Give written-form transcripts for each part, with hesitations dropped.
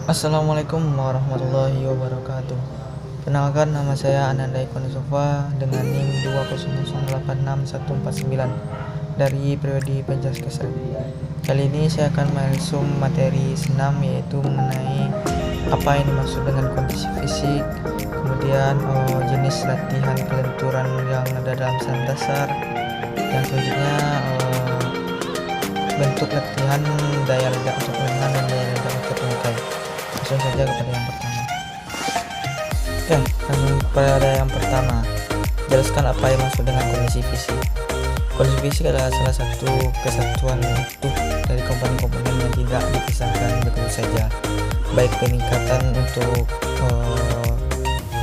Assalamualaikum warahmatullahi wabarakatuh. Kenalkan, nama saya Ananda Eko Nusofa dengan NIM 200864149 dari Prodi Pencaskesar. Kali ini saya akan mengusung materi senam, yaitu mengenai apa yang dimaksud dengan kondisi fisik, kemudian jenis latihan kelenturan yang ada dalam senam dasar, dan selanjutnya bentuk latihan daya ledak untuk lengan dan daya ledak untuk lengkai. Langsung saja kepada yang pertama. Oke, langsung pada yang pertama, jelaskan apa yang maksud dengan kondisi fisik. Kondisi fisik adalah salah satu kesatuan utuh dari komponen-komponen yang tidak dipisahkan begitu saja, baik peningkatan untuk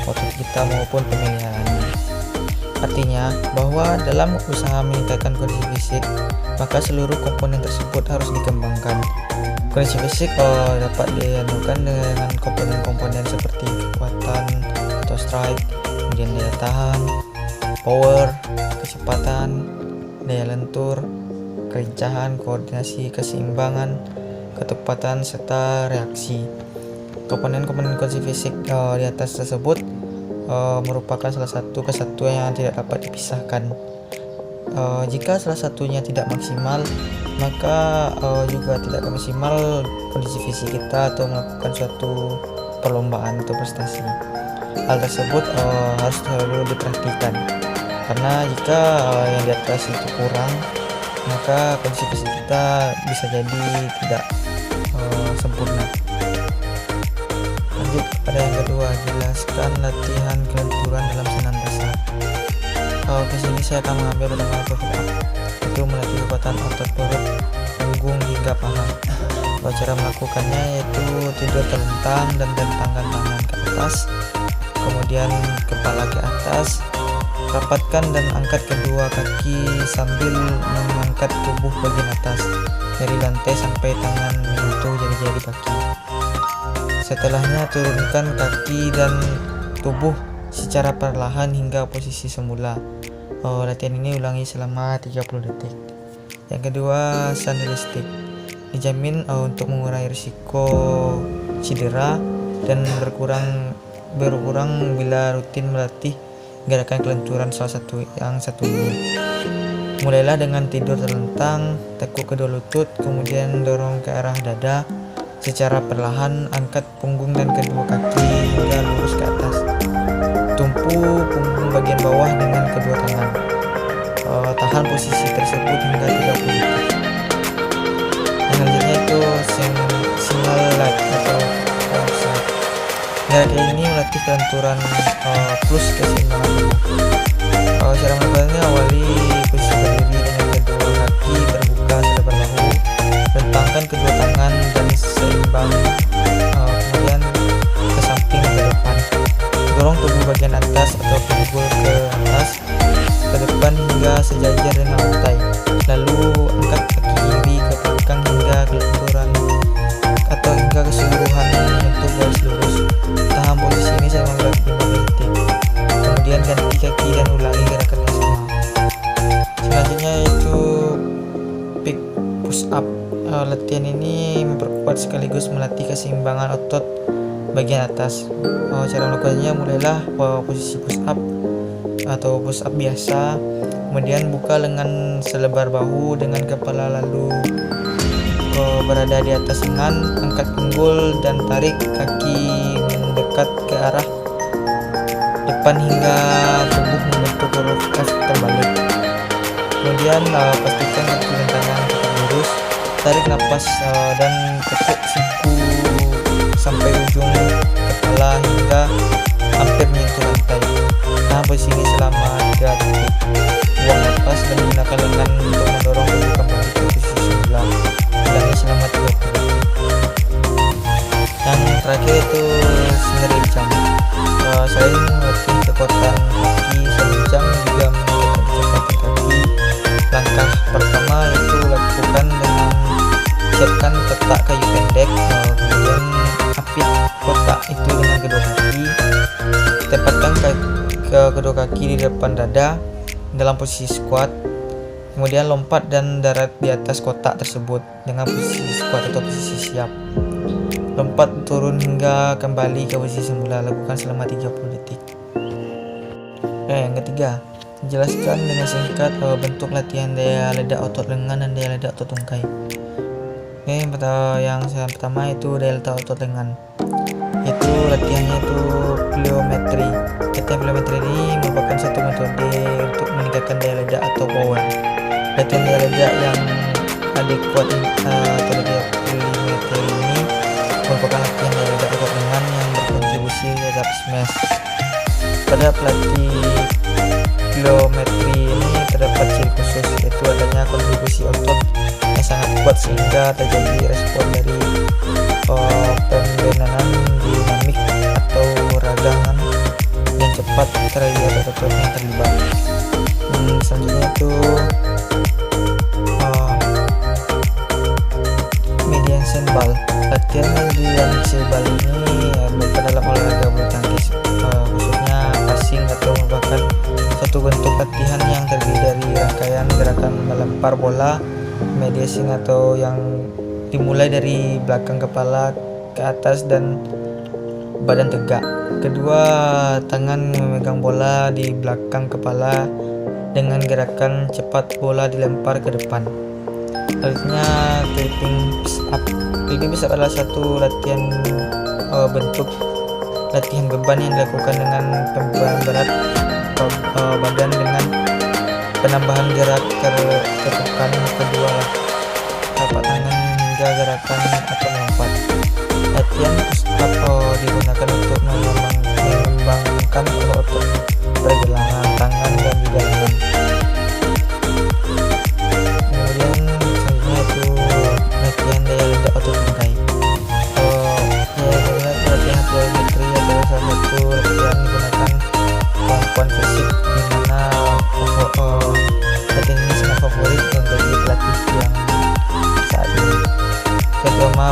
otot kita maupun pemeliharaannya. Artinya bahwa dalam usaha meningkatkan kondisi fisik, maka seluruh komponen tersebut harus dikembangkan. Kondisi fisik dapat dianukan dengan komponen-komponen seperti kekuatan atau strike, kemudian daya tahan, power, kecepatan, daya lentur, kelincahan, koordinasi, keseimbangan, ketepatan, serta reaksi. Komponen-komponen kondisi fisik di atas tersebut merupakan salah satu kesatuan yang tidak dapat dipisahkan. Jika salah satunya tidak maksimal, maka juga tidak maksimal kondisi fisik kita atau melakukan suatu perlombaan atau prestasi. Hal tersebut harus selalu diperhatikan, karena jika yang di atas itu kurang, maka kondisi fisik kita bisa jadi tidak sempurna. Lanjut pada yang kedua, jelaskan latihan kelenturan dalam senam dasar. Di sini saya akan mengambil pertama push up, itu melatih kekuatan otot perut, punggung hingga paha. Cara melakukannya yaitu tidur terlentang dan bentangkan tangan ke atas, kemudian kepala ke atas, rapatkan dan angkat kedua kaki sambil mengangkat tubuh bagian atas dari lantai sampai tangan menyentuh jari-jari kaki. Setelahnya turunkan kaki dan tubuh secara perlahan hingga posisi semula. Latihan ini ulangi selama 30 detik. Yang kedua, sandalistik. Dijamin untuk mengurangi risiko cedera dan berkurang bila rutin melatih gerakan kelenturan salah satu ini. Mulailah dengan tidur terlentang, tekuk kedua lutut, kemudian dorong ke arah dada. Secara perlahan angkat punggung dan kedua kaki hingga lurus ke atas. Tumpu punggung bagian bawah dengan kedua tangan. Tahan posisi tersebut hingga 30 detik. Yang selanjutnya itu single leg atau outside. Gerakan ini melatih kelenturan plus keseimbangan tubuh. Cara melakukannya, awali posisi berdiri dengan kedua kaki terbuka selebar bahu, bentangkan kedua tangan dan seimbang, kemudian ke samping ke depan, dorong tubuh bagian atas atau pinggul ke atas ke depan hingga sejajar dengan lantai, lalu angkat kaki kiri ke belakang hingga kelenturan atau hingga keseluruhan menyentuh garis lurus. Tahan posisi ini selama 15 detik, kemudian ganti kaki dan ulangi gerakan yang sama. Selanjutnya yaitu pick push up. Latihan ini memperkuat sekaligus melatih keseimbangan otot bagian atas. Cara melakukannya, mulailah posisi push up atau push up biasa, kemudian buka lengan selebar bahu dengan kepala lalu berada di atas lengan, angkat pinggul dan tarik kaki mendekat ke arah depan hingga tubuh membentuk huruf F terbalik. Kemudian pastikan kaki dan tangan tetap lurus, tarik napas dan tekuk siku sampai ujung kepala hingga hampir menyentuh lantai. Nah, posisi ini selama 3 detik. Buang napas dan gunakan lengan untuk mendorong tubuh kembali ke posisi semula. Ulangi selama 30 detik. Yang terakhir itu single jump. Selain melatih kekuatan kaki, single jump juga meningkatkan kecepatan kaki. Langkah pertama yaitu lakukan dengan siapkan kotak kayu pendek, kemudian apit kotak itu dengan kedua kaki, tempatkan kedua kaki di depan dada dalam posisi squat, kemudian lompat dan darat di atas kotak tersebut dengan posisi squat atau posisi siap. lompat turun hingga kembali ke posisi semula. Lakukan selama 30 detik. Yang ketiga, jelaskan dengan singkat bentuk latihan daya ledak otot lengan dan daya ledak otot tungkai. Yang pertama itu daya ledak otot lengan. Itu latihannya itu pliometri. Latihan pliometri ini merupakan satu metode untuk meningkatkan daya ledak atau power. Latihan daya ledak yang adekuat atau daya pliometri ini merupakan latihan daya ledak otot lengan yang berkontribusi terhadap smash. Pada pelatih pliometri ini terdapat ciri khusus, yaitu adanya kontribusi otot yang sangat kuat sehingga terjadi respon dari pembenanan dinamik atau ragangan yang cepat terhadap otot yang terlibat. Selanjutnya itu median ball. Latihan median ball ini bukan dalam olahraga bulu tangkis, khususnya passing atau merupakan satu bentuk latihan yang terdiri dari rangkaian gerakan melempar bola mediasing atau yang dimulai dari belakang kepala ke atas dan badan tegak. Kedua tangan memegang bola di belakang kepala dengan gerakan cepat bola dilempar ke depan. Selanjutnya clipping push up. Clipping push up adalah satu latihan bentuk latihan beban yang dilakukan dengan pembebanan berat badan dengan penambahan gerak tertekan kedua telapak tangan hingga gerakan atau melompat. Latihan push up digunakan untuk mengembangkan otot pergelangan tangan dan juga lengan. Kemudian selanjutnya itu latihan daya ledak otot tungkai. Latihan pliometri adalah salah satu latihan menggunakan kemampuan fisik di mana latihan ini sangat favorit bagi pelatih yang saat ini, terutama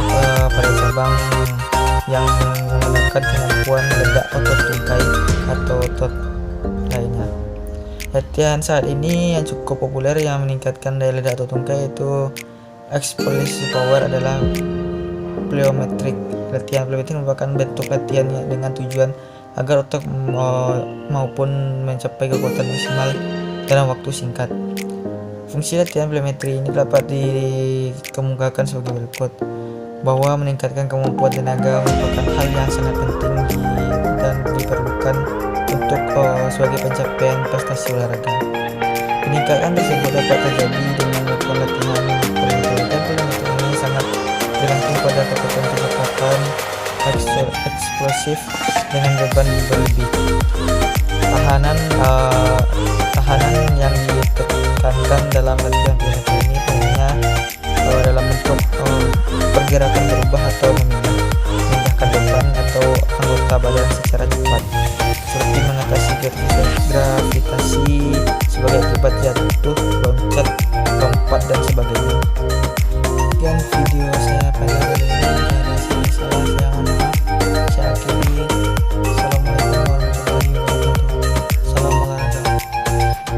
pada cabang yang menggunakan kemampuan ledak otot tungkai atau otot lainnya. Latihan saat ini yang cukup populer yang meningkatkan daya ledak otot tungkai itu explosive power adalah pliometric. Latihan pliometric merupakan bentuk latihan dengan tujuan agar otot maupun mencapai kekuatan maksimal dalam waktu singkat. Fungsi latihan pliometri ini dapat dikemukakan sebagai berikut, bahwa meningkatkan kemampuan tenaga merupakan hal yang sangat penting dan diperlukan untuk sebagai pencapaian prestasi olahraga. Peningkatan tersebut dapat terjadi dengan melakukan latihan pliometri. Pliometri ini sangat bergantung pada kecepatan eksplosif dengan beban berlebih. Tahanan yang ditekankan dalam latihan pliometri ini hanya dalam bentuk pergerakan berubah atau memindahkan beban atau anggota badan secara cepat, seperti mengatasi gravitasi sebagai akibat jatuh, loncat, lompat dan sebagainya.